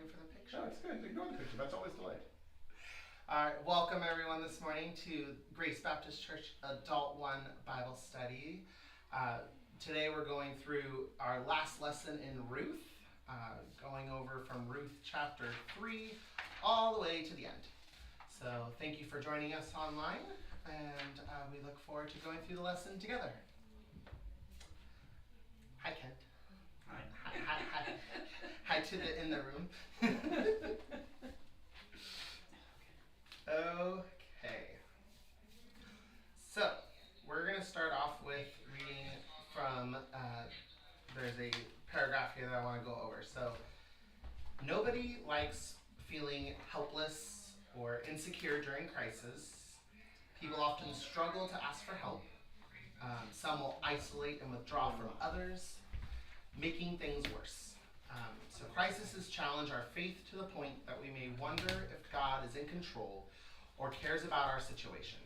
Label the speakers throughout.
Speaker 1: waiting for the picture.
Speaker 2: No, it's good. Ignore the picture. That's always delayed.
Speaker 1: All right, welcome everyone this morning to Grace Baptist Church Adult One Bible Study. Today we're going through our last lesson in Ruth, going over from Ruth chapter 3 all the way to the end. So thank you for joining us online, and we look forward to going through the lesson together. Hi, Kent. Hi. Hi to the in the room. Okay. So, we're going to start off with reading from, there's a paragraph here that I want to go over. So, nobody likes feeling helpless or insecure during crisis. People often struggle to ask for help. Some will isolate and withdraw from others, making things worse. So crises challenge our faith to the point that we may wonder if God is in control or cares about our situation.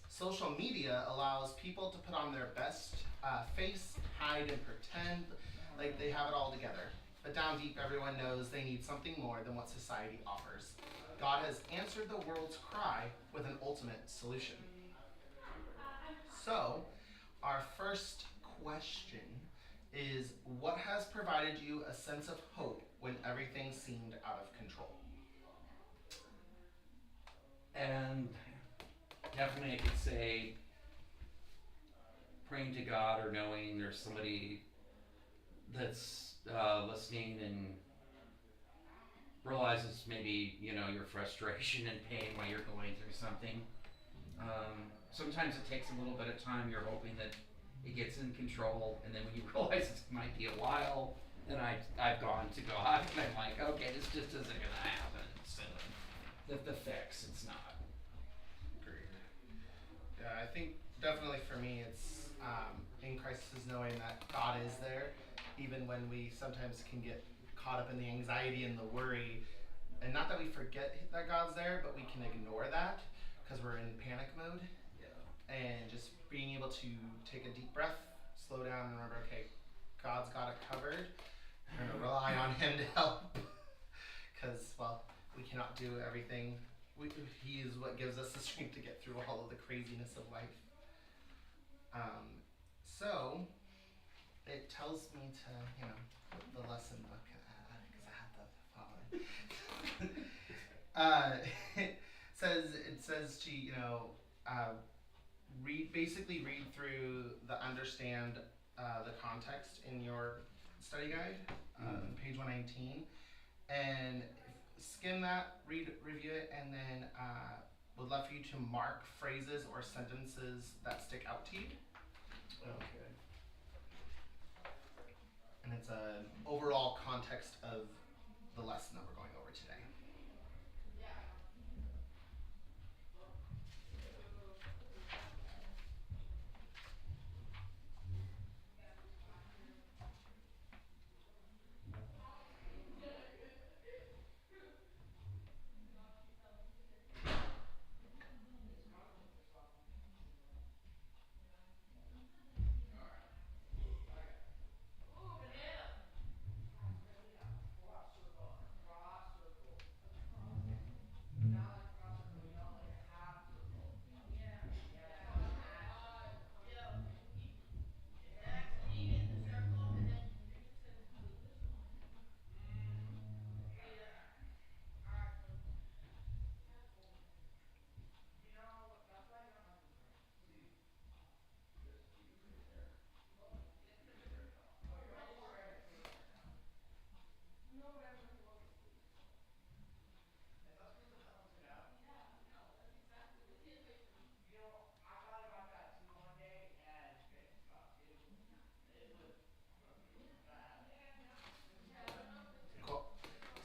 Speaker 1: Social media allows people to put on their best face, hide and pretend like they have it all together. But down deep, everyone knows they need something more than what society offers. God has answered the world's cry with an ultimate solution. So, our first question is, what has provided you a sense of hope when everything seemed out of control?
Speaker 3: And definitely I could say praying to God or knowing there's somebody that's listening and realizes maybe, your frustration and pain while you're going through something. Sometimes it takes a little bit of time. You're hoping that it gets in control, and then when you realize it might be a while, then I've gone to God, and I'm like, okay, this just isn't going to happen. So the fix, it's not.
Speaker 1: Agreed. Yeah, I think definitely for me it's in crisis knowing that God is there, even when we sometimes can get caught up in the anxiety and the worry. And not that we forget that God's there, but we can ignore that because we're in panic mode. And just being able to take a deep breath, slow down, and remember, okay, God's got it covered. We're going to rely on Him to help. Because, well, we cannot do everything. He is what gives us the strength to get through all of the craziness of life. So, it tells me to, put the lesson book, because I had to follow it. It says to, read through understand the context in your study guide, page 119, and skim that, review it, and then would love for you to mark phrases or sentences that stick out to you.
Speaker 3: Okay.
Speaker 1: And it's an overall context of the lesson that we're going over today.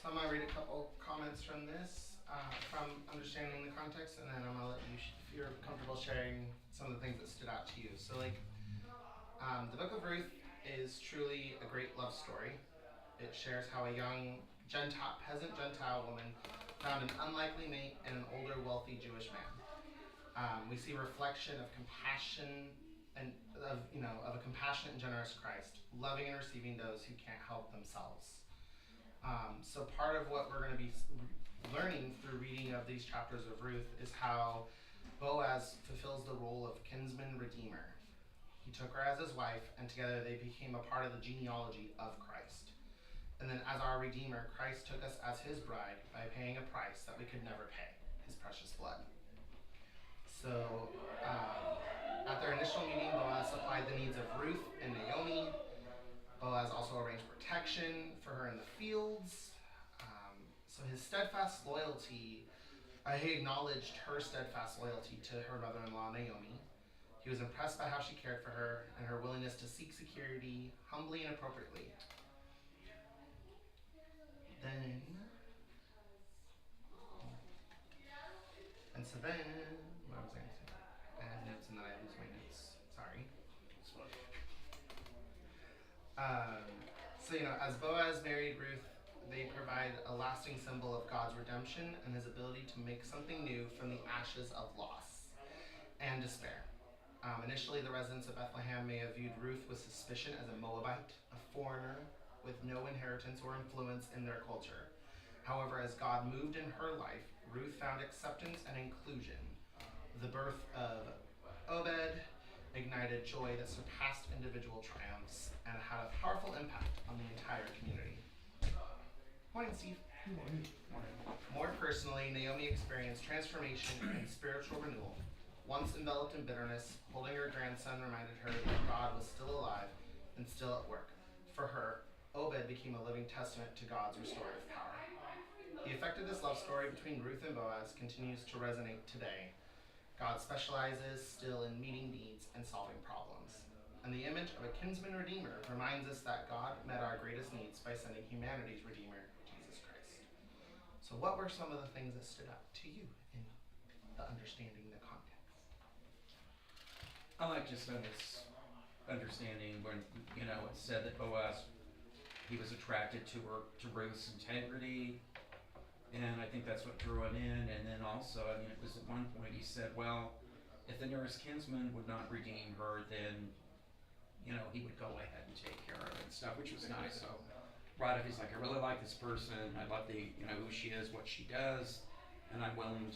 Speaker 1: So I'm going to read a couple comments from this, from understanding the context, and then I'm going to let you, if you're comfortable sharing some of the things that stood out to you. So the book of Ruth is truly a great love story. It shares how a young peasant Gentile woman found an unlikely mate and an older wealthy Jewish man. We see a reflection of compassion and of a compassionate and generous Christ, loving and receiving those who can't help themselves. So part of what we're going to be learning through reading of these chapters of Ruth is how Boaz fulfills the role of kinsman-redeemer. He took her as his wife, and together they became a part of the genealogy of Christ. And then as our Redeemer, Christ took us as his bride by paying a price that we could never pay, his precious blood. So at their initial meeting, Boaz supplied the needs of Ruth and Naomi. Boaz also arranged protection for her in the fields. So his steadfast loyalty, he acknowledged her steadfast loyalty to her mother-in-law, Naomi. He was impressed by how she cared for her and her willingness to seek security humbly and appropriately. Then, what was I going to say? I had notes and then I lose my notes. Sorry.
Speaker 2: It's fun.
Speaker 1: So, as Boaz married Ruth, they provide a lasting symbol of God's redemption and his ability to make something new from the ashes of loss and despair. Initially, the residents of Bethlehem may have viewed Ruth with suspicion as a Moabite, a foreigner with no inheritance or influence in their culture. However, as God moved in her life, Ruth found acceptance and inclusion. The birth of Obed ignited joy that surpassed individual triumphs and had a powerful impact on the entire community. Morning, Steve.
Speaker 2: Morning.
Speaker 1: More personally, Naomi experienced transformation and spiritual renewal. Once enveloped in bitterness, holding her grandson reminded her that God was still alive and still at work. For her, Obed became a living testament to God's restorative power. The effect of this love story between Ruth and Boaz continues to resonate today. God specializes still in meeting needs and solving problems. And the image of a kinsman-redeemer reminds us that God met our greatest needs by sending humanity's Redeemer, Jesus Christ. So what were some of the things that stood out to you in the understanding the context?
Speaker 3: I like just this understanding when, it said that Boaz, he was attracted to Ruth's integrity, and I think that's what drew him in. And then also, it was at one point he said, well, if the nearest kinsman would not redeem her, then, he would go ahead and take care of it and stuff, which was nice. So right up, he's like, I really like this person, I love who she is, what she does, and I'm willing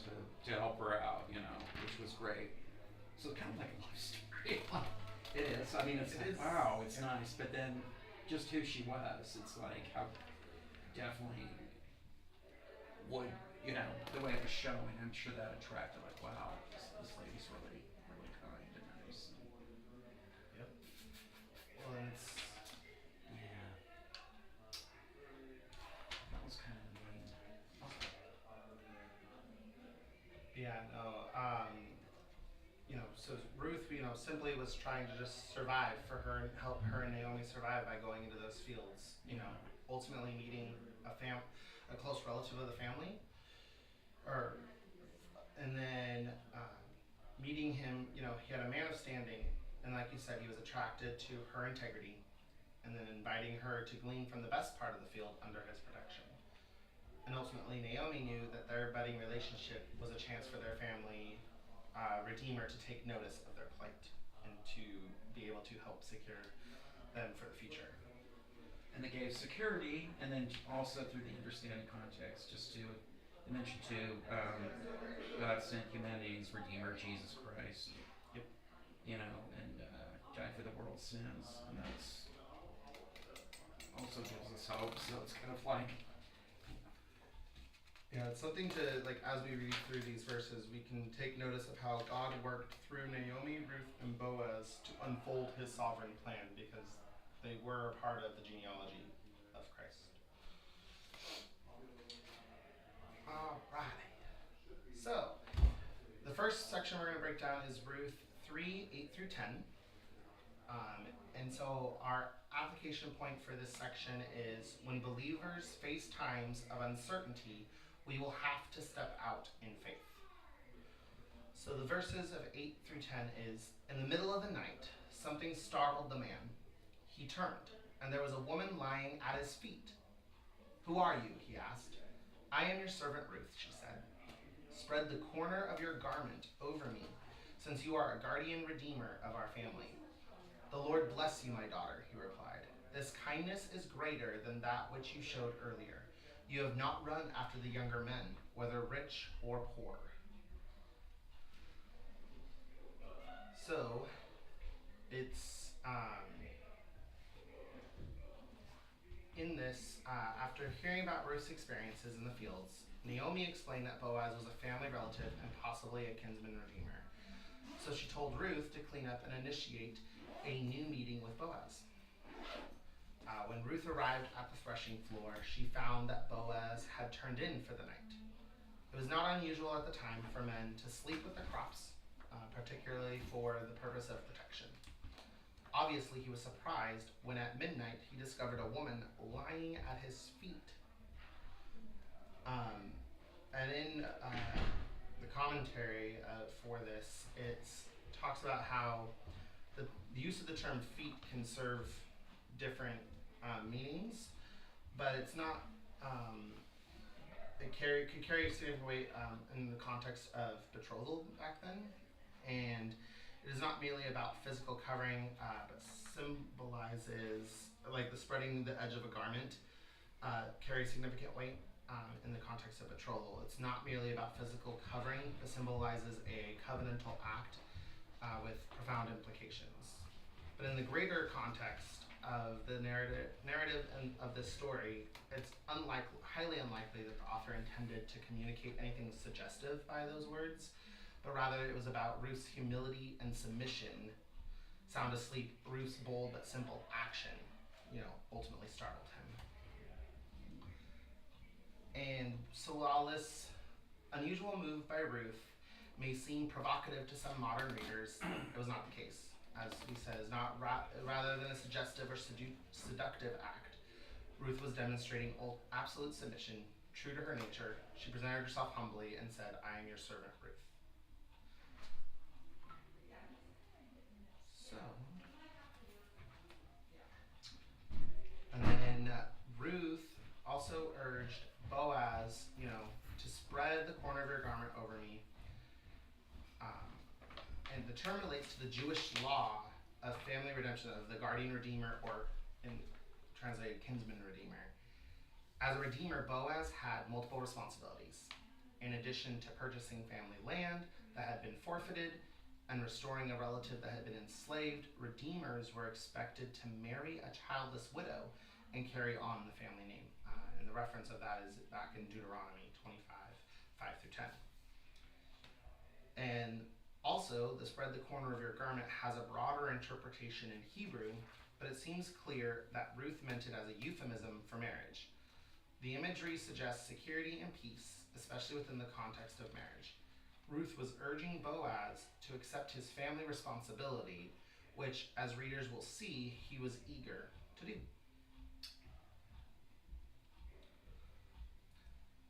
Speaker 3: to help her out, which was great. So kind of like a love story. It is. Wow, it's nice. But then just who she was, it's like how definitely would, the way it was showing, I'm sure that attracted, like, wow, this lady's really, really kind and nice.
Speaker 1: Yep. Well, it's...
Speaker 3: Yeah. That was kind of neat.
Speaker 1: Yeah, no, so Ruth, simply was trying to just survive for her and help her and Naomi survive by going into those fields, ultimately meeting a close relative of the family, and then meeting him, he had a man of standing, and like you said, he was attracted to her integrity, and then inviting her to glean from the best part of the field under his protection. And ultimately, Naomi knew that their budding relationship was a chance for their family Redeemer to take notice of their plight and to be able to help secure them for the future.
Speaker 3: And they gave security, and then also through the understanding context, just to mention too, God sent humanity's Redeemer, Jesus Christ.
Speaker 1: Yep.
Speaker 3: And died for the world's sins, and that's also gives us hope. So it's kind of like.
Speaker 1: Yeah, it's something to, as we read through these verses, we can take notice of how God worked through Naomi, Ruth, and Boaz to unfold his sovereign plan, because they were a part of the genealogy of Christ. All right. So, the first section we're going to break down is Ruth 3, 8 through 10. And so our application point for this section is, when believers face times of uncertainty, we will have to step out in faith. So the verses of 8 through 10 is, in the middle of the night, something startled the man. He turned, and there was a woman lying at his feet. Who are you? He asked. I am your servant Ruth, she said. Spread the corner of your garment over me, since you are a guardian redeemer of our family. The Lord bless you, my daughter, he replied. This kindness is greater than that which you showed earlier. You have not run after the younger men, whether rich or poor. So, it's in this, after hearing about Ruth's experiences in the fields, Naomi explained that Boaz was a family relative and possibly a kinsman-redeemer. So she told Ruth to clean up and initiate a new meeting with Boaz. When Ruth arrived at the threshing floor, she found that Boaz had turned in for the night. It was not unusual at the time for men to sleep with the crops, particularly for the purpose of protection. Obviously, he was surprised when at midnight he discovered a woman lying at his feet. And in the commentary for this, it talks about how the use of the term feet can serve different meanings, but it's not. It could carry a significant weight in the context of betrothal back then, and it is not merely about physical covering, but symbolizes like the spreading the edge of a garment carries significant weight in the context of betrothal. It's not merely about physical covering, but symbolizes a covenantal act with profound implications. But in the greater context of the narrative of this story, it's highly unlikely that the author intended to communicate anything suggestive by those words, but rather it was about Ruth's humility and submission. Sound asleep, Ruth's bold but simple action, ultimately startled him. And so while this unusual move by Ruth may seem provocative to some modern readers, it was not the case. As he says, rather than a suggestive or seductive act, Ruth was demonstrating absolute submission, true to her nature. She presented herself humbly and said, "I am your servant, Ruth." So, and then Ruth also urged Boaz, to spread the corner of your garment over me. And the term relates to the Jewish law of family redemption, of the guardian redeemer, or in translated kinsman-redeemer. As a redeemer, Boaz had multiple responsibilities. In addition to purchasing family land that had been forfeited and restoring a relative that had been enslaved, redeemers were expected to marry a childless widow and carry on the family name. And the reference of that is back in Deuteronomy 25:5-10. And also, the spread the corner of your garment has a broader interpretation in Hebrew, but it seems clear that Ruth meant it as a euphemism for marriage. The imagery suggests security and peace, especially within the context of marriage. Ruth was urging Boaz to accept his family responsibility, which, as readers will see, he was eager to do.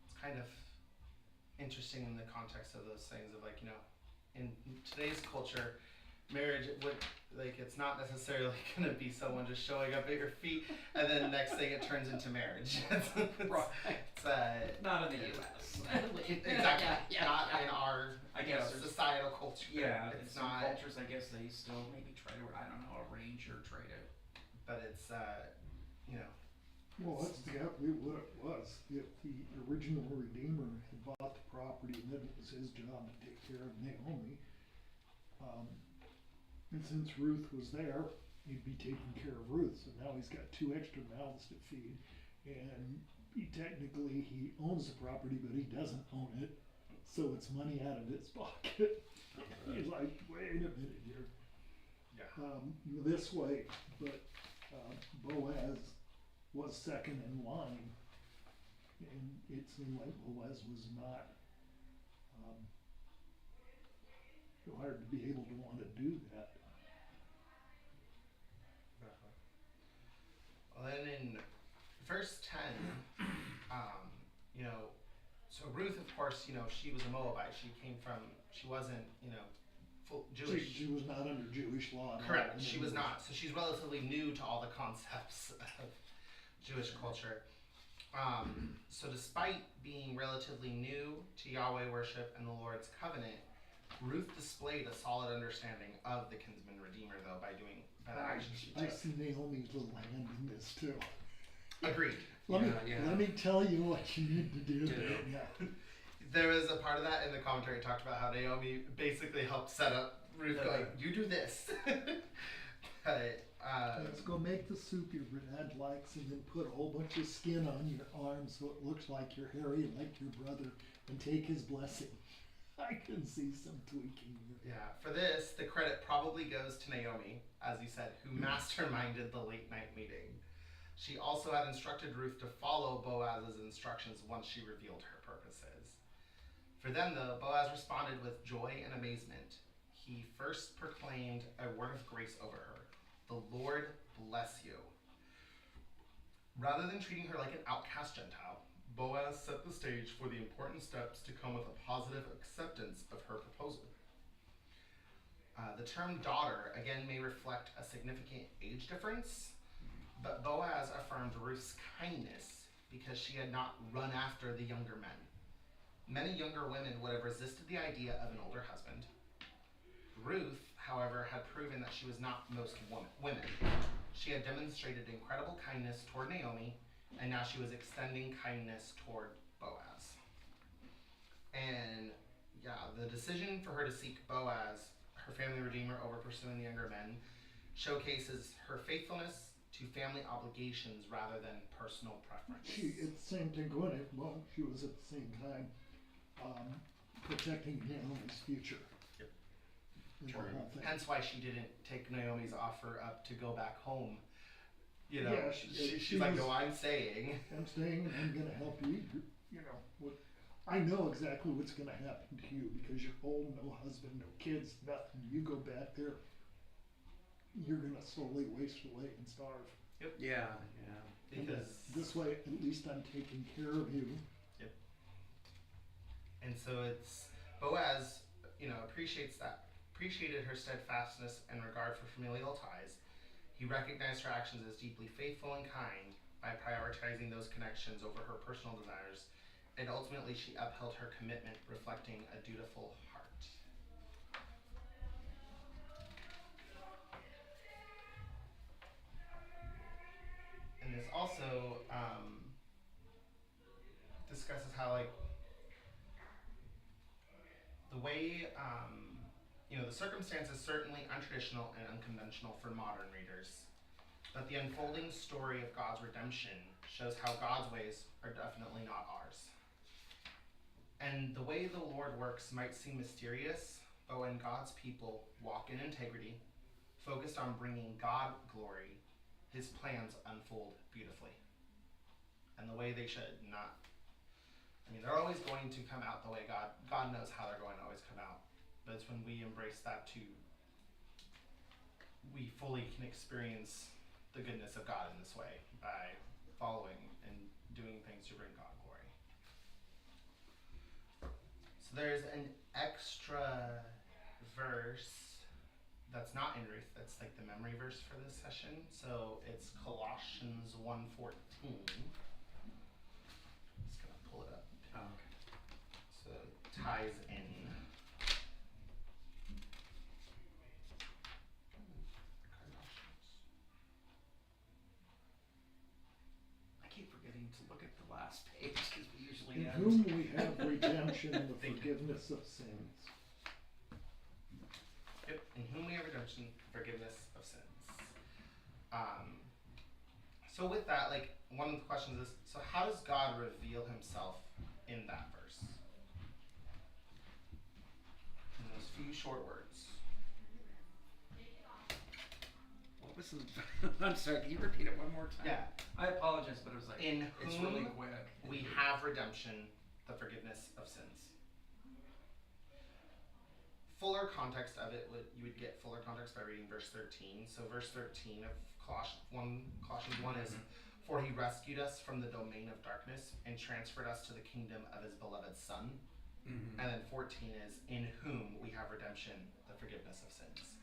Speaker 1: It's kind of interesting in the context of those things of in today's culture, marriage it's not necessarily going to be someone just showing up at your feet and then the next thing it turns into marriage.
Speaker 3: Not in the U.S.
Speaker 1: Exactly. Not in our societal culture.
Speaker 3: Yeah,
Speaker 1: it's
Speaker 3: in
Speaker 1: not.
Speaker 3: some cultures, I guess they still maybe try to, arrange or try to.
Speaker 1: But it's
Speaker 2: Well, that's exactly what it was. If the original Redeemer had bought the property and then it was his job to take care of Naomi, and since Ruth was there, he'd be taking care of Ruth. So now he's got two extra mouths to feed, and he owns the property, but he doesn't own it, so it's money out of his pocket. He's like, wait a minute here.
Speaker 1: Yeah.
Speaker 2: This way, but Boaz was second in line, and it seemed like Boaz was not hard to be able to want to do that.
Speaker 1: Well, then in verse 10, so Ruth, of course, she was a Moabite. She wasn't, full Jewish.
Speaker 2: She was not under Jewish law.
Speaker 1: Correct, she was not. So she's relatively new to all the concepts of Jewish culture. So despite being relatively new to Yahweh worship and the Lord's covenant, Ruth displayed a solid understanding of the kinsman-redeemer, though, by the actions she
Speaker 2: I
Speaker 1: took.
Speaker 2: see Naomi's little hand in this too.
Speaker 1: Agreed.
Speaker 2: Let me tell you what you need to do. Yeah.
Speaker 1: There was a part of that in the commentary talked about how Naomi basically helped set up Ruth going, you do this. But,
Speaker 2: Let's go make the soup your dad likes and then put a whole bunch of skin on your arms so it looks like you're hairy like your brother and take his blessing. I can see some tweaking here.
Speaker 1: yeah, for this, the credit probably goes to Naomi, as you said, who masterminded the late night meeting. She also had instructed Ruth to follow Boaz's instructions once she revealed her purposes. For them, though, Boaz responded with joy and amazement. He first proclaimed a word of grace over her. The Lord bless you. Rather than treating her like an outcast Gentile, Boaz set the stage for the important steps to come with a positive acceptance of her proposal. The term daughter, again, may reflect a significant age difference, but Boaz affirmed Ruth's kindness because she had not run after the younger men. Many younger women would have resisted the idea of an older husband. Ruth, however, had proven that she was not most women. She had demonstrated incredible kindness toward Naomi, and now she was extending kindness toward Boaz. And yeah, the decision for her to seek Boaz, her family redeemer, over pursuing the younger men, showcases her faithfulness to family obligations rather than personal preference.
Speaker 2: It's the same thing going it. Well, she was at the same time protecting Naomi's future.
Speaker 1: Yep.
Speaker 2: The whole thing.
Speaker 1: Hence why she didn't take Naomi's offer up to go back home. You know,
Speaker 2: Yeah,
Speaker 1: she's like, no, I'm staying.
Speaker 2: I'm staying and I'm going to help you. You know, I know exactly what's going to happen to you because you're old, no husband, no kids, nothing. You go back there, you're going to slowly waste away and starve.
Speaker 1: Yep.
Speaker 3: Yeah.
Speaker 1: Because
Speaker 2: this way, at least I'm taking care of you.
Speaker 1: Yep. And so it's Boaz, you know, appreciated her steadfastness and regard for familial ties. He recognized her actions as deeply faithful and kind by prioritizing those connections over her personal desires, and ultimately she upheld her commitment, reflecting a dutiful heart. And this also discusses how, like, the way, you know, the circumstances certainly untraditional and unconventional for modern readers, but the unfolding story of God's redemption shows how God's ways are definitely not ours. And the way the Lord works might seem mysterious, but when God's people walk in integrity, focused on bringing God glory, his plans unfold beautifully. And the way they should, not, I mean, they're always going to come out the way God knows how they're going to always come out. But it's when we embrace that too, we fully can experience the goodness of God in this way by following and doing things to bring God glory. So there's an extra verse that's not in Ruth, that's like the memory verse for this session. So it's Colossians 1:14. Just gonna pull it up.
Speaker 3: Oh, okay.
Speaker 1: So it ties in.
Speaker 3: I keep forgetting to look at the last page because we usually
Speaker 2: In
Speaker 3: end.
Speaker 2: whom we have redemption and the forgiveness of sins.
Speaker 1: Yep, in whom we have redemption, forgiveness of sins. So with that, like, one of the questions is, so how does God reveal himself in that verse? In those few short words.
Speaker 3: What was the? I'm sorry. Can you repeat it one more time?
Speaker 1: Yeah.
Speaker 3: I apologize, but it was like
Speaker 1: In
Speaker 3: it's
Speaker 1: whom
Speaker 3: really quick.
Speaker 1: we have redemption, the forgiveness of sins. Fuller context of it, you would get fuller context by reading verse 13. So verse 13 of Colossians 1 is, for he rescued us from the domain of darkness and transferred us to the kingdom of his beloved Son.
Speaker 3: Mm-hmm.
Speaker 1: And then 14 is, in whom we have redemption, the forgiveness of sins.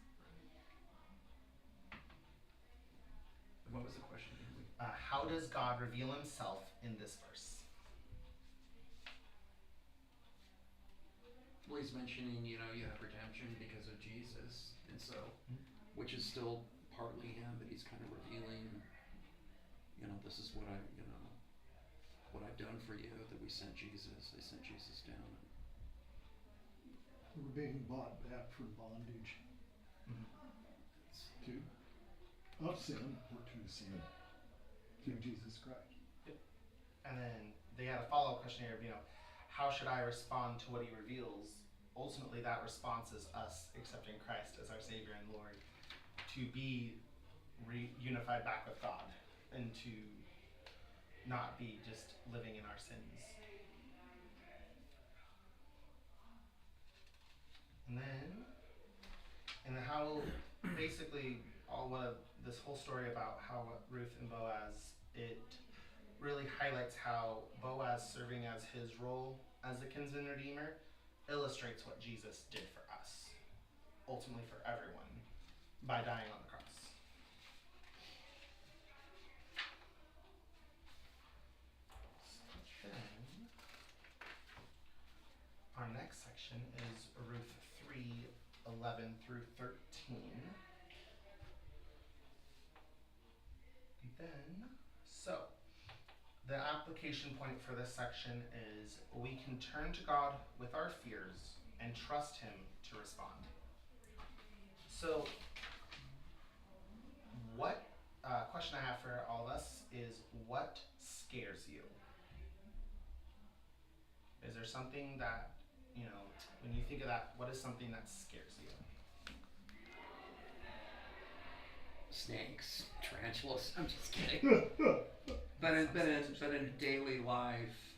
Speaker 3: What was the question?
Speaker 1: How does God reveal himself in this verse?
Speaker 3: Well, he's mentioning, you have redemption because of Jesus, and so, which is still partly him, but he's kind of revealing, this is what I've done for you, that they sent Jesus down.
Speaker 2: We're being bought back from bondage to of sin or to sin through Jesus Christ.
Speaker 1: Yep. And then they had a follow-up question here of, how should I respond to what he reveals? Ultimately, that response is us accepting Christ as our Savior and Lord, to be reunified back with God, and to not be just living in our sins. And then how basically this whole story about how Ruth and Boaz, it really highlights how Boaz serving as his role as the kinsman-redeemer illustrates what Jesus did for us, ultimately for everyone, by dying on the cross. So then, our next section is Ruth 3:11 through 13. The application point for this section is we can turn to God with our fears and trust him to respond. So, what question I have for all of us is, what scares you? Is there something that, when you think of that, what is something that scares you?
Speaker 3: Snakes, tarantulas. I'm just kidding. But in daily life,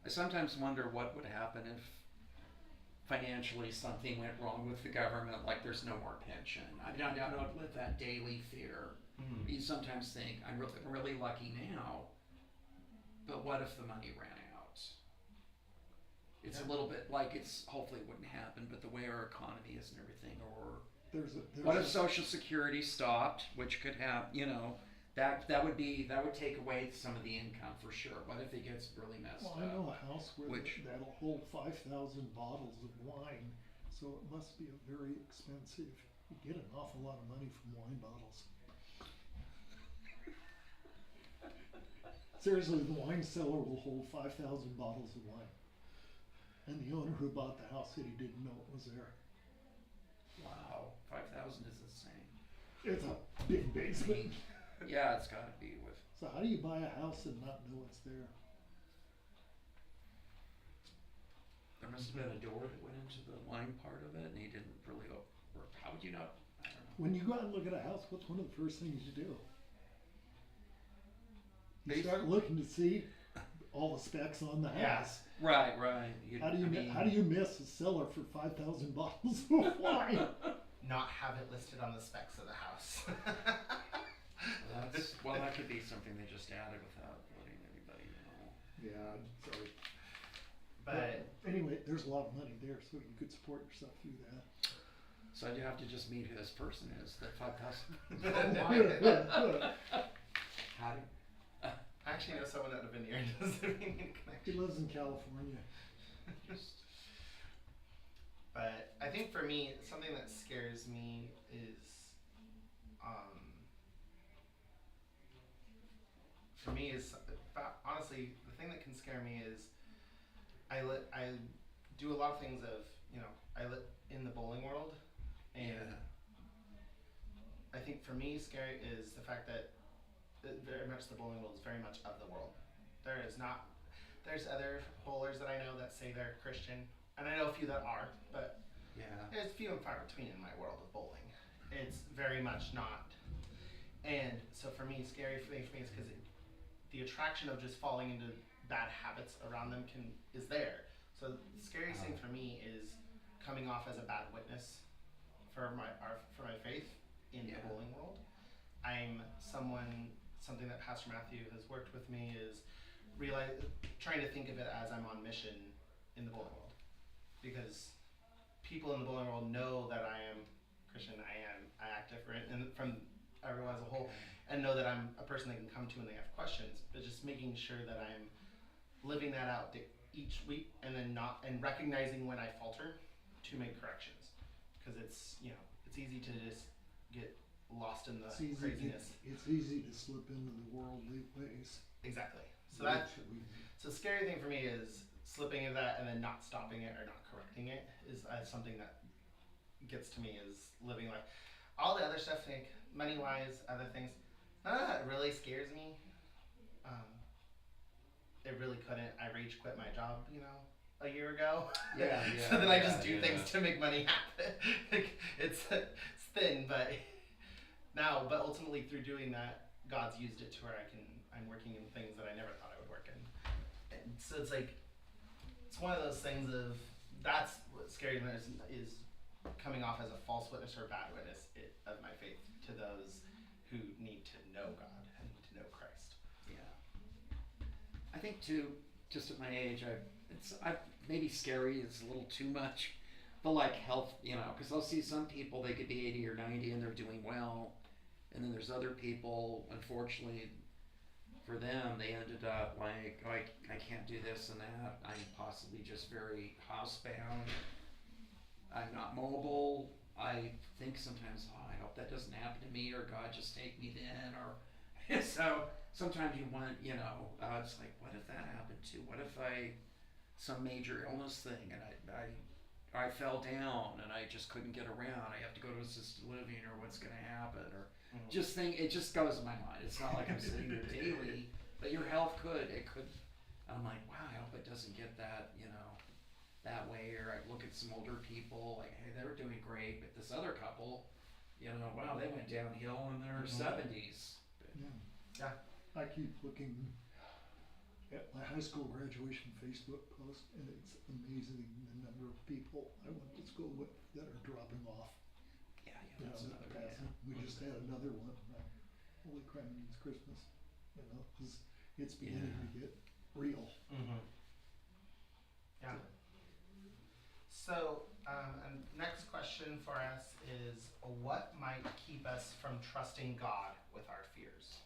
Speaker 3: I sometimes wonder what would happen if financially something went wrong with the government, like there's no more pension. I don't live that daily fear. Mm-hmm. You sometimes think, I'm really lucky now, but what if the money ran out? It's a little bit like hopefully it wouldn't happen, but the way our economy is and everything, or what if Social Security stopped, which could have, that would take away some of the income for sure. What if it gets really messed up?
Speaker 2: Well, I know a house where that'll hold 5,000 bottles of wine, so it must be a very expensive. You get an awful lot of money from wine bottles. Seriously, the wine cellar will hold 5,000 bottles of wine. And the owner who bought the house said he didn't know it was there.
Speaker 3: Wow, 5,000 is insane.
Speaker 2: It's a big basement.
Speaker 3: Yeah, it's got to be with.
Speaker 2: So how do you buy a house and not know it's there?
Speaker 3: There must have been a door that went into the wine part of it, and he didn't really work. How would you know? I don't know.
Speaker 2: When you go out and look at a house, what's one of the first things you do? You start looking to see all the specs on the house.
Speaker 3: Right.
Speaker 2: How do you miss a cellar for 5,000 bottles of wine?
Speaker 1: Not have it listed on the specs of the house.
Speaker 3: That could be something they just added without letting anybody know.
Speaker 2: Yeah, sorry.
Speaker 1: But
Speaker 2: anyway, there's a lot of money there, so you could support yourself through that.
Speaker 3: So you have to just meet who this person is, that 5,000. How do you?
Speaker 1: I actually know someone at a vineyard. Doesn't mean connection.
Speaker 2: He lives in California.
Speaker 1: But I think for me, something that scares me is, honestly, the thing that can scare me is, I do a lot of things of, I live in the bowling world, and I think for me, scary is the fact that very much the bowling world is very much of the world. There's other bowlers that I know that say they're Christian, and I know a few that are, but there's few and far between in my world of bowling. It's very much not. And so for me, scary thing for me is because the attraction of just falling into bad habits around them is there. So the scariest thing for me is coming off as a bad witness for my faith in the bowling world. Something that Pastor Matthew has worked with me is trying to think of it as I'm on mission in the bowling world, because people in the bowling world know that I am Christian. I act different, and from everyone as a whole, and know that I'm a person they can come to when they have questions, but just making sure that I'm living that out each week, and then recognizing when I falter to make corrections, because it's easy to just get lost in the craziness.
Speaker 2: It's easy to slip into the worldly ways.
Speaker 1: Exactly. So the scary thing for me is slipping into that and then not stopping it or not correcting it is something that gets to me, is living life. All the other stuff, like money wise, other things, none of that really scares me. It really couldn't. I rage quit my job, a year ago.
Speaker 3: Yeah.
Speaker 1: So then I just do things to make money happen. it's thin, but ultimately through doing that, God's used it to where I'm working in things that I never thought I would work in. And so it's like, it's one of those things of, that's what scary is coming off as a false witness or a bad witness of my faith to those who need to know God and need to know Christ.
Speaker 3: Yeah. I think too, just at my age, maybe scary is a little too much, but like health, because I'll see some people, they could be 80 or 90 and they're doing well, and then there's other people, unfortunately, for them, they ended up like, oh, I can't do this and that. I'm possibly just very housebound. I'm not mobile. I think sometimes, I hope that doesn't happen to me, or God just take me then, or so sometimes you want, it's like, what if that happened too? What if some major illness thing and I fell down and I just couldn't get around. I have to go to assisted living, or what's going to happen, or it just goes in my mind. It's not like I'm sitting there daily, but your health it could. I'm like, wow, I hope it doesn't get that, that way. Or I look at some older people, like, hey, they were doing great, but this other couple, wow, they went downhill in their 70s.
Speaker 2: Yeah. I keep looking at my high school graduation Facebook post, and it's amazing the number of people I went to school with that are dropping off.
Speaker 3: Yeah, that's another reason.
Speaker 2: We just had another one. Holy crap, it's Christmas. Because it's beginning to get real.
Speaker 1: Mm-hmm. Yeah. So, next question for us is, what might keep us from trusting God with our fears?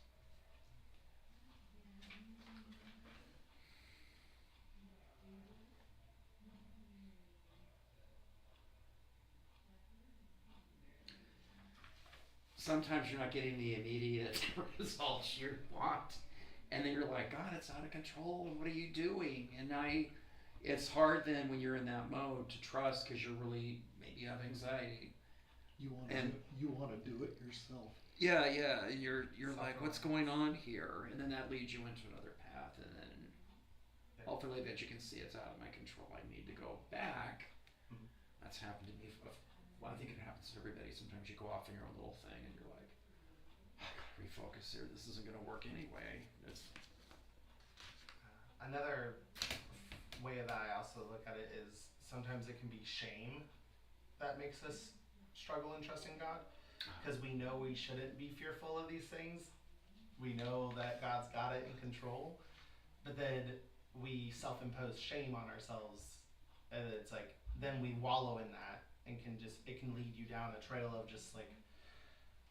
Speaker 3: Sometimes you're not getting the immediate results you want, and then you're like, God, it's out of control, and what are you doing? And it's hard then when you're in that mode to trust, because maybe you have anxiety.
Speaker 2: You want to do it yourself.
Speaker 3: Yeah, and you're like, what's going on here? And then that leads you into another path, and then hopefully that you can see it's out of my control. I need to go back. Mm-hmm. That's happened to me. Well, I think it happens to everybody. Sometimes you go off in your own little thing, and you're like, I gotta refocus here. This isn't gonna work anyway.
Speaker 1: Another way that I also look at it is sometimes it can be shame that makes us struggle in trusting God, because we know we shouldn't be fearful of these things. We know that God's got it in control, but then we self-impose shame on ourselves, and it's like then we wallow in that, and it can lead you down a trail of just like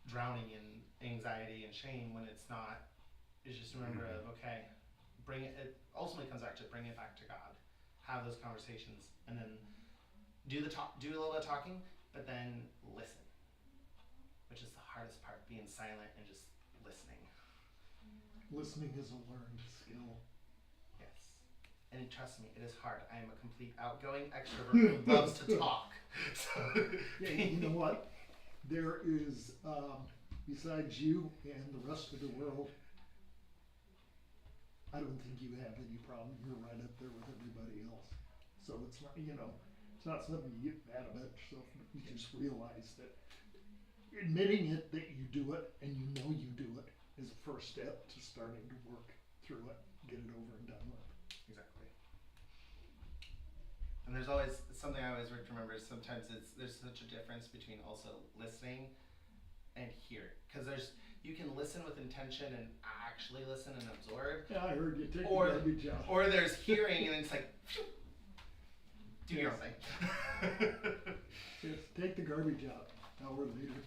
Speaker 1: drowning in anxiety and shame, when it's not. It's just a remember of, okay, it ultimately comes back to bring it back to God, have those conversations, and then do a little bit of talking, but then listen, which is the hardest part, being silent and just listening.
Speaker 2: Listening is a learned skill.
Speaker 1: Yes. And trust me, it is hard. I am a complete outgoing extrovert who loves to talk. So
Speaker 2: yeah, you know what? There is, besides you and the rest of the world, I don't think you have any problem. You're right up there with everybody else. So it's not, it's not something you get mad about yourself. You just realize that admitting it that you do it and you know you do it is the first step to starting to work through it, get it over and done with.
Speaker 1: Exactly. And there's always something I always remember is sometimes there's such a difference between also listening and hear, because you can listen with intention and actually listen and absorb.
Speaker 2: Yeah, I heard you. Take the garbage out.
Speaker 1: Or there's hearing and it's like, do your own thing.
Speaker 2: Yes, take the garbage out. An hour later.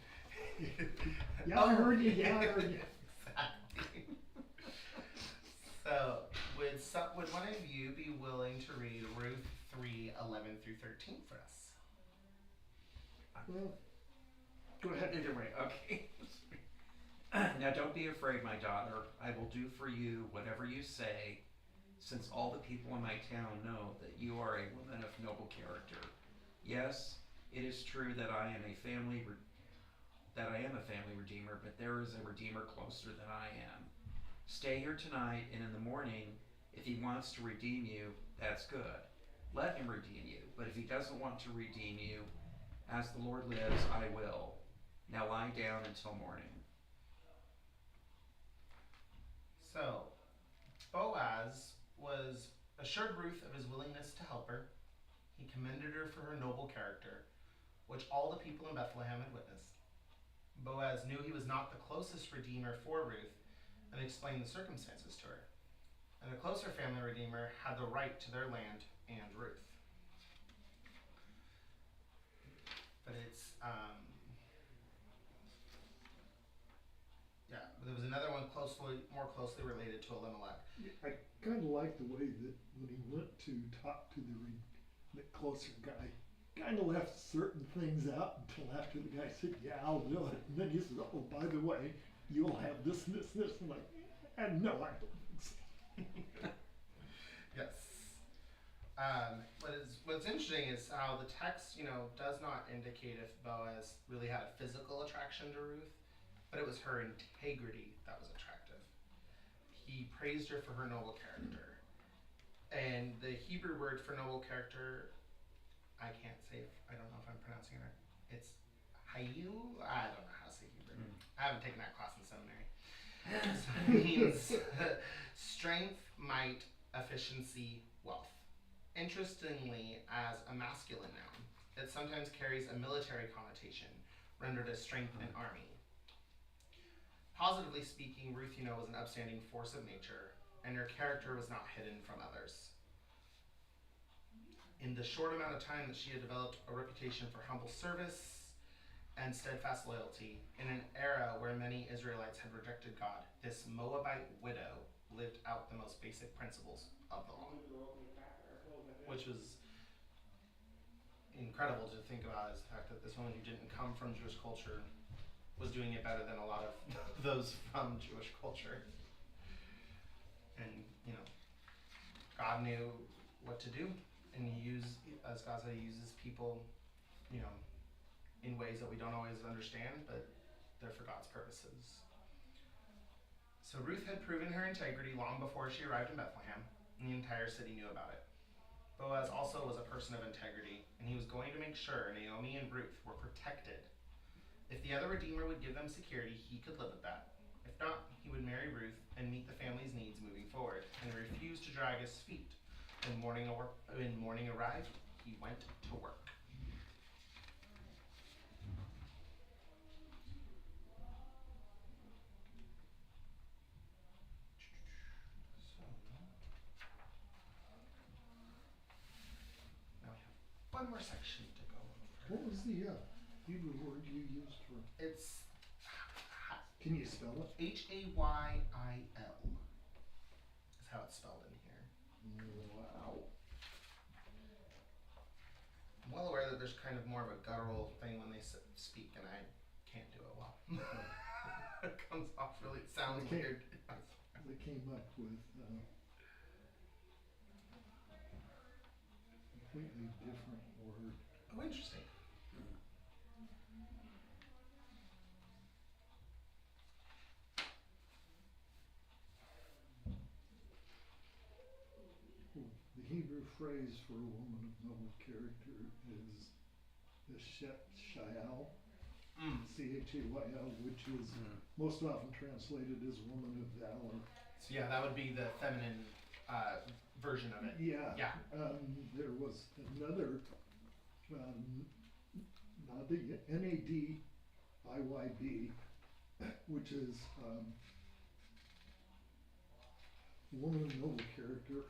Speaker 2: Yeah, I heard you. Yeah, I heard you.
Speaker 1: So, would one of you be willing to read Ruth 3:11-13 for us?
Speaker 2: Well, go ahead.
Speaker 3: Either way, okay. Now don't be afraid, my daughter. I will do for you whatever you say, since all the people in my town know that you are a woman of noble character. Yes, it is true that I am a family redeemer, but there is a redeemer closer than I am. Stay here tonight, and in the morning, if he wants to redeem you, that's good. Let him redeem you. But if he doesn't want to redeem you, as the Lord lives, I will. Now lie down until morning.
Speaker 1: So, Boaz assured Ruth of his willingness to help her. He commended her for her noble character, which all the people in Bethlehem had witnessed. Boaz knew he was not the closest redeemer for Ruth and explained the circumstances to her. And a closer family redeemer had the right to their land and Ruth. But it's, there was another one more closely related to Elimelech.
Speaker 2: I kind of like the way that when he went to talk to the closer guy, kind of left certain things out until after the guy said, yeah, I'll do it. And then he said, oh, by the way, you'll have this and this and this. I'm like, and no, I don't think so.
Speaker 1: Yes. What's interesting is how the text, does not indicate if Boaz really had a physical attraction to Ruth, but it was her integrity that was attractive. He praised her for her noble character. And the Hebrew word for noble character, I can't say, I don't know if I'm pronouncing it right. It's hayu? I don't know how to say Hebrew. I haven't taken that class in seminary. So it means strength, might, efficiency, wealth. Interestingly, as a masculine noun, it sometimes carries a military connotation, rendered as strength in army. Positively speaking, Ruth, was an upstanding force of nature, and her character was not hidden from others. In the short amount of time that she had developed a reputation for humble service and steadfast loyalty, in an era where many Israelites had rejected God, this Moabite widow lived out the most basic principles of the law. Which was incredible to think about, is the fact that this woman who didn't come from Jewish culture was doing it better than a lot of those from Jewish culture. And, God knew what to do, and as God said, he uses people, in ways that we don't always understand, but they're for God's purposes. So Ruth had proven her integrity long before she arrived in Bethlehem, and the entire city knew about it. Boaz also was a person of integrity, and he was going to make sure Naomi and Ruth were protected. If the other redeemer would give them security, he could live with that. If not, he would marry Ruth and meet the family's needs moving forward, and refuse to drag his feet. When morning arrived, he went to work. One more section to go over.
Speaker 2: What was the Hebrew word you used for?
Speaker 1: It's
Speaker 2: Can you spell it?
Speaker 1: Hayil is how it's spelled in here.
Speaker 2: Wow.
Speaker 1: I'm well aware that there's kind of more of a guttural thing when they speak, and I can't do it well. It comes off really, it sounds weird.
Speaker 2: They came up with completely different word.
Speaker 1: Oh, interesting.
Speaker 2: The Hebrew phrase for a woman of noble character is Shayal, Chayal, which is most often translated as woman of valor.
Speaker 1: So yeah, that would be the feminine version of it.
Speaker 2: Yeah.
Speaker 1: Yeah.
Speaker 2: There was another, Nadiyb, which is woman of noble character,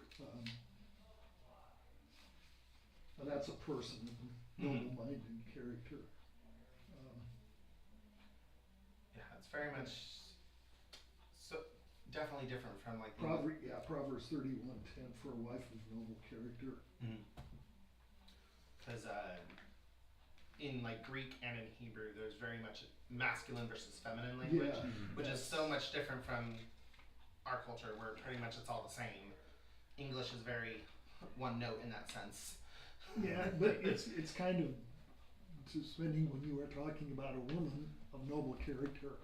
Speaker 2: and that's a person of noble mind and character.
Speaker 1: Yeah, it's very much so. definitely different from like the
Speaker 2: Proverbs 31:10 for a wife of noble character.
Speaker 1: Because in like Greek and in Hebrew, there's very much masculine versus feminine language,
Speaker 2: Yeah,
Speaker 1: which is so much different from our culture, where pretty much it's all the same. English is very one note in that sense.
Speaker 2: yeah, but it's kind of suspending when you were talking about a woman of noble character.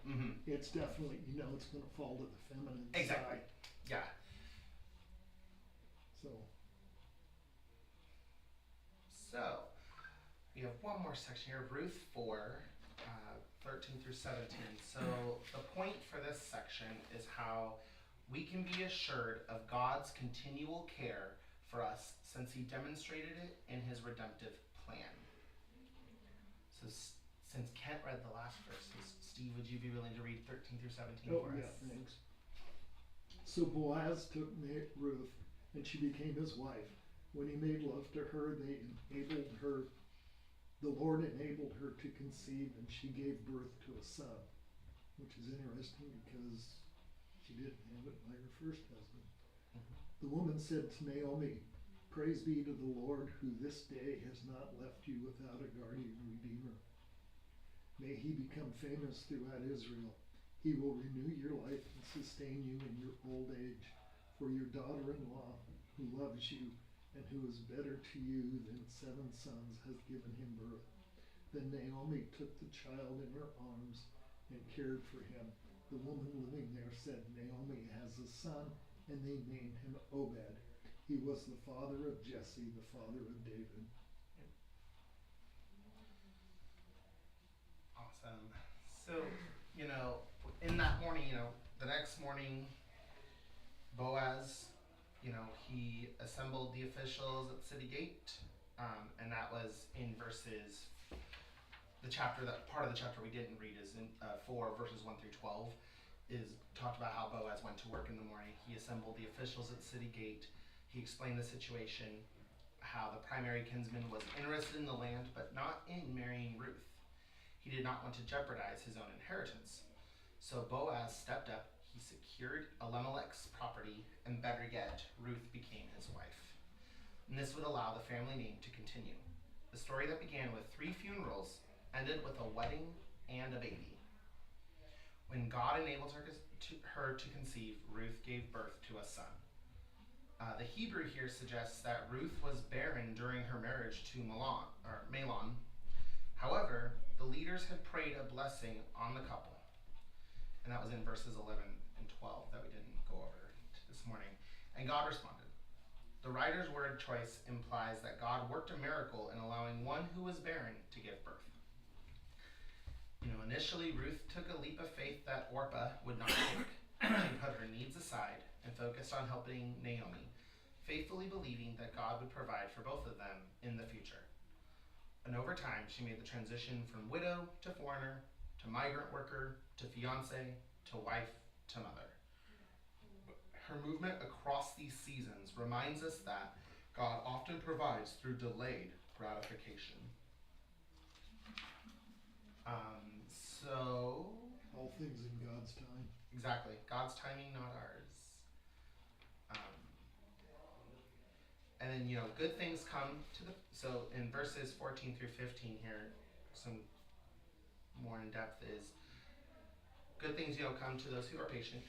Speaker 2: It's definitely, it's going to fall to the feminine
Speaker 1: Exactly.
Speaker 2: side.
Speaker 1: Yeah. So, we have one more section here, Ruth 4, 13 through 17. So, the point for this section is how we can be assured of God's continual care for us since he demonstrated it in his redemptive plan. So, since Kent read the last verses, Steve, would you be willing to read 13 through 17 for us?
Speaker 2: Yeah, thanks. So Boaz took Ruth, and she became his wife. When he made love to her, the Lord enabled her to conceive, and she gave birth to a son, which is interesting because she didn't have it by her first husband. The woman said to Naomi, "Praise be to the Lord, who this day has not left you without a guardian redeemer. May he become famous throughout Israel. He will renew your life and sustain you in your old age. For your daughter-in-law, who loves you and who is better to you than 7 sons, has given him birth." Then Naomi took the child in her arms and cared for him. The woman living there said, "Naomi has a son," and they named him Obed. He was the father of Jesse, the father of David.
Speaker 1: Awesome. So, in that morning, the next morning, Boaz, he assembled the officials at the city gate, and that was in verses, part of the chapter we didn't read is in 4 verses 1 through 12, is talked about how Boaz went to work in the morning. He assembled the officials at the city gate. He explained the situation, how the primary kinsman was interested in the land, but not in marrying Ruth. He did not want to jeopardize his own inheritance. So Boaz stepped up, he secured Elimelech's property, and better yet, Ruth became his wife. And this would allow the family name to continue. The story that began with 3 funerals ended with a wedding and a baby. When God enabled her to conceive, Ruth gave birth to a son. The Hebrew here suggests that Ruth was barren during her marriage to Mahlon. However, the leaders had prayed a blessing on the couple, and that was in verses 11 and 12 that we didn't go over this morning, and God responded. The writer's word choice implies that God worked a miracle in allowing one who was barren to give birth. Initially, Ruth took a leap of faith that Orpah would not take. She put her needs aside and focused on helping Naomi, faithfully believing that God would provide for both of them in the future. And over time, she made the transition from widow to foreigner, to migrant worker, to fiance, to wife, to mother. Her movement across these seasons reminds us that God often provides through delayed gratification.
Speaker 2: All things in God's time.
Speaker 1: Exactly. God's timing, not ours. And then, good things come to so in verses 14 through 15 here, some more in depth is, good things, come to those who are patient.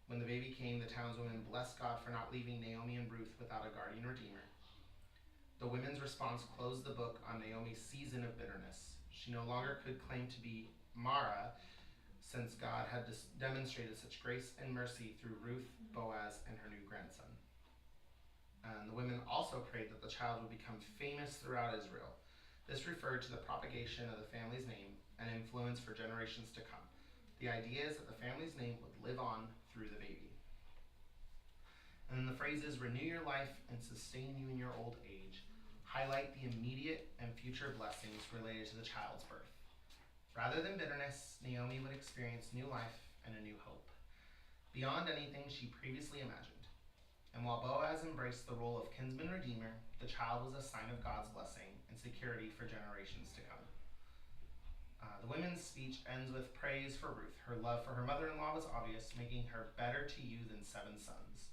Speaker 1: When the baby came, the townswomen blessed God for not leaving Naomi and Ruth without a guardian redeemer. The women's response closed the book on Naomi's season of bitterness. She no longer could claim to be Mara, since God had demonstrated such grace and mercy through Ruth, Boaz, and her new grandson. And the women also prayed that the child would become famous throughout Israel. This referred to the propagation of the family's name and influence for generations to come. The idea is that the family's name would live on through the baby. And then the phrases, "renew your life and sustain you in your old age," highlight the immediate and future blessings related to the child's birth. Rather than bitterness, Naomi would experience new life and a new hope, beyond anything she previously imagined. And while Boaz embraced the role of kinsman-redeemer, the child was a sign of God's blessing and security for generations to come. The women's speech ends with praise for Ruth. Her love for her mother-in-law was obvious, making her better to you than 7 sons.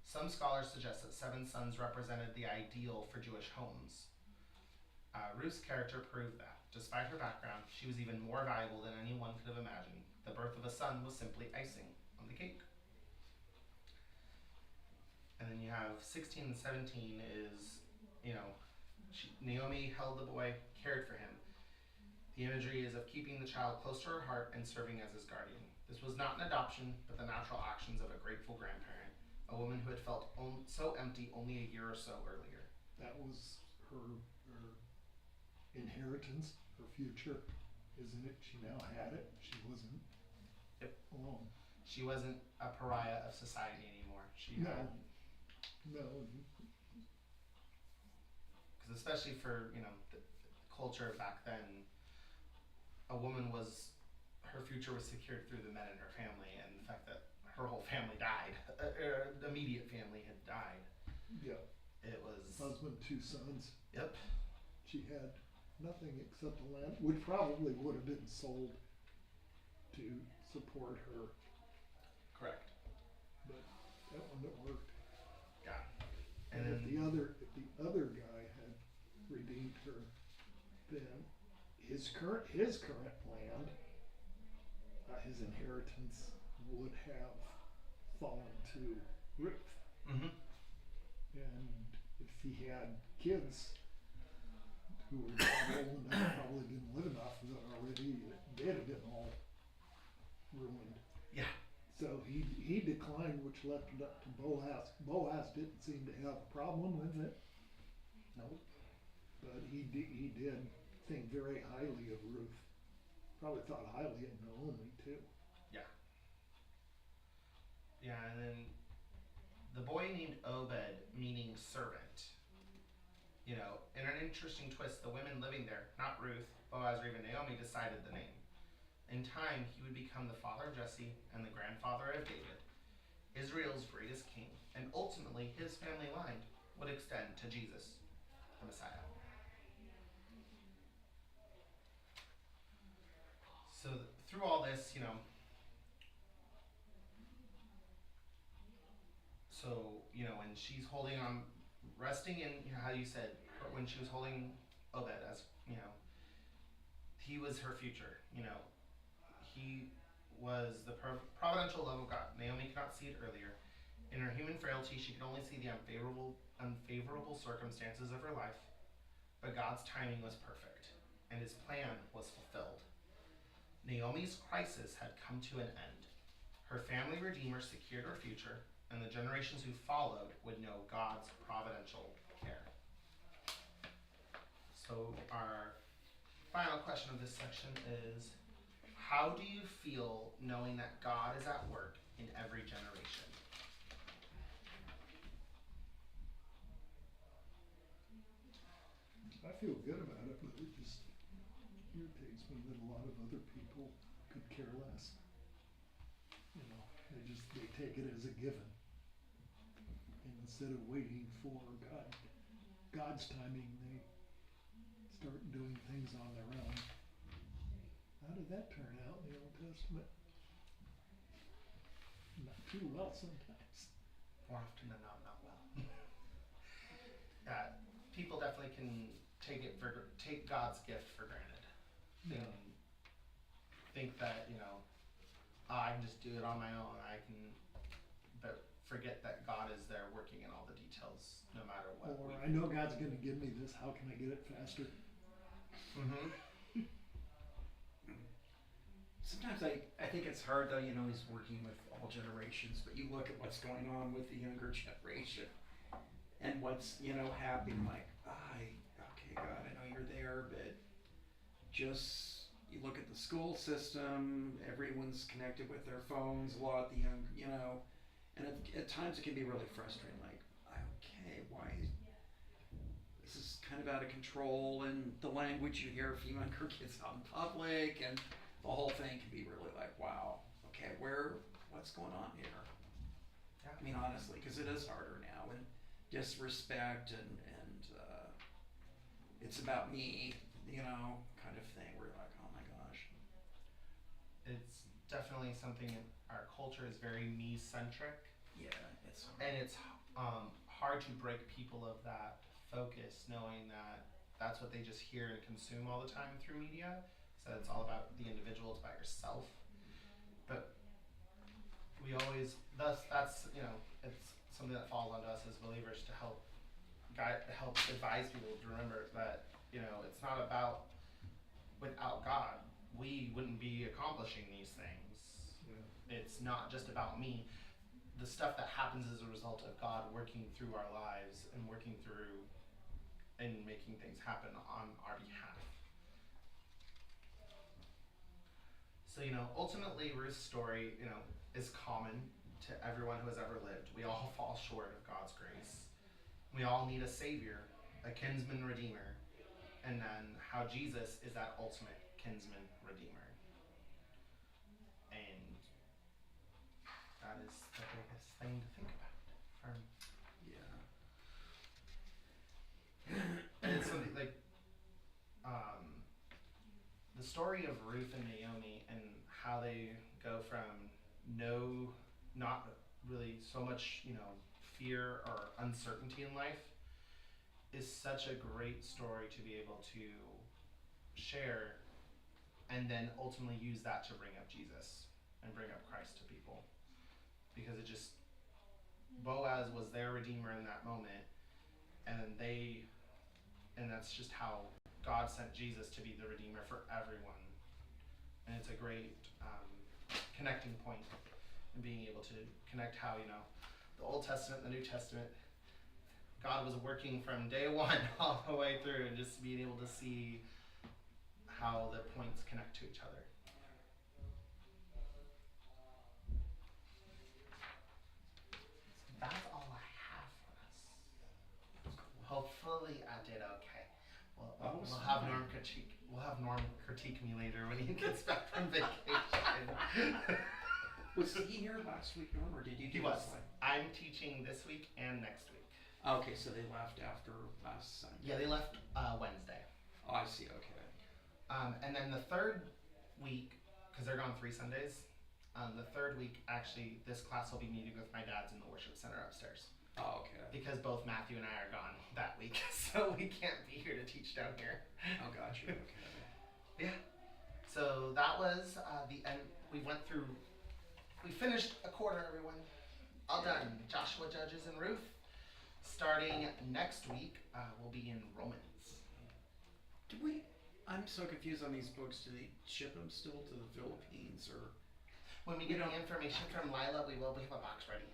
Speaker 1: Some scholars suggest that 7 sons represented the ideal for Jewish homes. Ruth's character proved that. Despite her background, she was even more valuable than anyone could have imagined. The birth of a son was simply icing on the cake. And then you have 16 and 17 is, Naomi held the boy, cared for him. The imagery is of keeping the child close to her heart and serving as his guardian. This was not an adoption, but the natural actions of a grateful grandparent, a woman who had felt so empty only a year or so earlier.
Speaker 2: That was her inheritance, her future, isn't it? She now had it. She wasn't alone.
Speaker 1: She wasn't a pariah of society anymore.
Speaker 2: No.
Speaker 1: Because especially for, the culture back then, a woman her future was secured through the men in her family, and the fact that her whole family died, the immediate family had died.
Speaker 2: Yep.
Speaker 1: It was...
Speaker 2: Husband, 2 sons.
Speaker 1: Yep.
Speaker 2: She had nothing except the land, which probably would have been sold to support her.
Speaker 1: Correct.
Speaker 2: But that wouldn't have worked.
Speaker 1: Yeah.
Speaker 2: And if the other guy had redeemed her, then his current land, his inheritance would have fallen to Ruth.
Speaker 1: Mm-hmm.
Speaker 2: And if he had kids who were old enough, probably been living off of it already, they'd have been all ruined.
Speaker 1: Yeah.
Speaker 2: So he declined, which left it up to Boaz. Boaz didn't seem to have a problem with it.
Speaker 1: Nope.
Speaker 2: But he did think very highly of Ruth. Probably thought highly of Naomi too.
Speaker 1: Yeah. Yeah, and then the boy named Obed, meaning servant. In an interesting twist, the women living there, not Ruth, Boaz, or even Naomi, decided the name. In time, he would become the father of Jesse and the grandfather of David, Israel's greatest king, and ultimately his family line would extend to Jesus, the Messiah. So through all this, when she's holding on, resting in, how you said, when she was holding Obed as, he was her future, he was the providential love of God. Naomi could not see it earlier. In her human frailty, she could only see the unfavorable circumstances of her life, but God's timing was perfect, and his plan was fulfilled. Naomi's crisis had come to an end. Her family redeemer secured her future, and the generations who followed would know God's providential care. So our final question of this section is, how do you feel knowing that God is at work in every generation?
Speaker 2: I feel good about it, but it just irritates me that a lot of other people could care less. They take it as a given. And instead of waiting for God's timing, they start doing things on their own. How did that turn out in the Old Testament? Not too well sometimes.
Speaker 1: More often than not well. People definitely can take God's gift for granted. They can think that, I can just do it on my own. But forget that God is there working in all the details, no matter what.
Speaker 2: Or I know God's going to give me this. How can I get it faster?
Speaker 1: Mm-hmm.
Speaker 3: Sometimes I think it's hard though, he's working with all generations, but you look at what's going on with the younger generation and what's, happening, like, okay, God, I know you're there, but just, you look at the school system, everyone's connected with their phones, a lot of the young, and at times it can be really frustrating, like, okay, why, this is kind of out of control, and the language you hear from younger kids out in public, and the whole thing can be really like, wow, okay, what's going on here?
Speaker 1: Yeah.
Speaker 3: I mean, honestly, because it is harder now, and disrespect and it's about me, kind of thing. We're like, oh my gosh,
Speaker 1: definitely something in our culture is very me-centric,
Speaker 3: Yeah, it's
Speaker 1: and it's hard to break people of that focus, knowing that that's what they just hear and consume all the time through media. So it's all about the individual, it's about yourself. But we always, that's it's something that falls onto us as believers to help help advise people to remember that it's not about, without God we wouldn't be accomplishing these things.
Speaker 2: Yeah.
Speaker 1: It's not just about me. The stuff that happens is a result of God working through our lives and working through and making things happen on our behalf. So ultimately Ruth's story is common to everyone who has ever lived. We all fall short of God's grace. We all need a savior, a kinsman-redeemer, and then how Jesus is that ultimate kinsman-redeemer. And that is the biggest thing to think about. And it's something like the story of Ruth and Naomi and how they go from not really so much fear or uncertainty in life is such a great story to be able to share, and then ultimately use that to bring up Jesus and bring up Christ to people, because Boaz was their redeemer in that moment, and that's just how God sent Jesus to be the redeemer for everyone. And it's a great connecting point in being able to connect how the Old Testament and the New Testament, God was working from day one all the way through, and just being able to see how the points connect to each other. That's all I have for us. Hopefully I did okay. We'll have Norm critique. We'll have Norm critique me later when he gets back from vacation.
Speaker 3: Was he here last week, Norm, or did you?
Speaker 1: He was. I'm teaching this week and next week.
Speaker 3: Okay, so they left after last Sunday.
Speaker 1: Yeah, they left Wednesday.
Speaker 3: Oh, I see. Okay.
Speaker 1: And then the third week, because they're gone 3 Sundays, the third week, actually, this class will be meeting with my dad's in the worship center upstairs.
Speaker 3: Oh, okay.
Speaker 1: Because both Matthew and I are gone that week, so we can't be here to teach down here.
Speaker 3: Oh, gotcha. Okay.
Speaker 1: Yeah. So that was the end. We finished a quarter, everyone. All done. Joshua, Judges, and Ruth. Starting next week, we'll be in Romans.
Speaker 3: I'm so confused on these books. Do they ship them still to the Philippines, or?
Speaker 1: When we get the information from Lila, we have a box ready.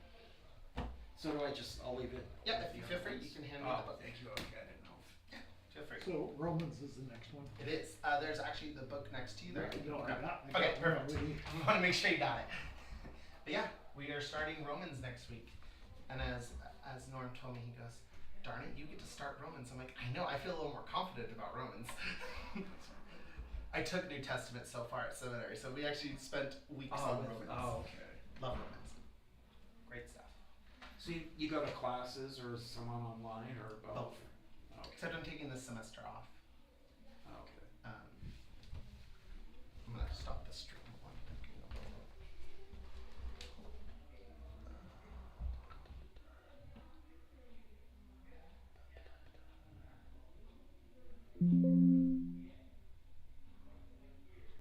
Speaker 3: So I'll leave it?
Speaker 1: Yep, if you feel free, you can hand me the book.
Speaker 3: Thank you. Okay, I didn't know.
Speaker 1: Yeah, feel free.
Speaker 2: So Romans is the next one.
Speaker 1: It is. There's actually the book next to you there.
Speaker 2: No,
Speaker 1: Okay.
Speaker 2: I got
Speaker 1: Okay, perfect.
Speaker 2: one.
Speaker 1: I want to make sure you got it. But yeah, we are starting Romans next week. And as Norm told me, he goes, darn it, you get to start Romans. I'm like, I know, I feel a little more confident about Romans. I took New Testament so far at seminary, so we actually spent weeks on Romans.
Speaker 3: Oh, okay.
Speaker 1: Love Romans. Great stuff.
Speaker 3: So you go to classes or someone online or both?
Speaker 1: Both.
Speaker 3: Okay.
Speaker 1: Except I'm taking this semester off.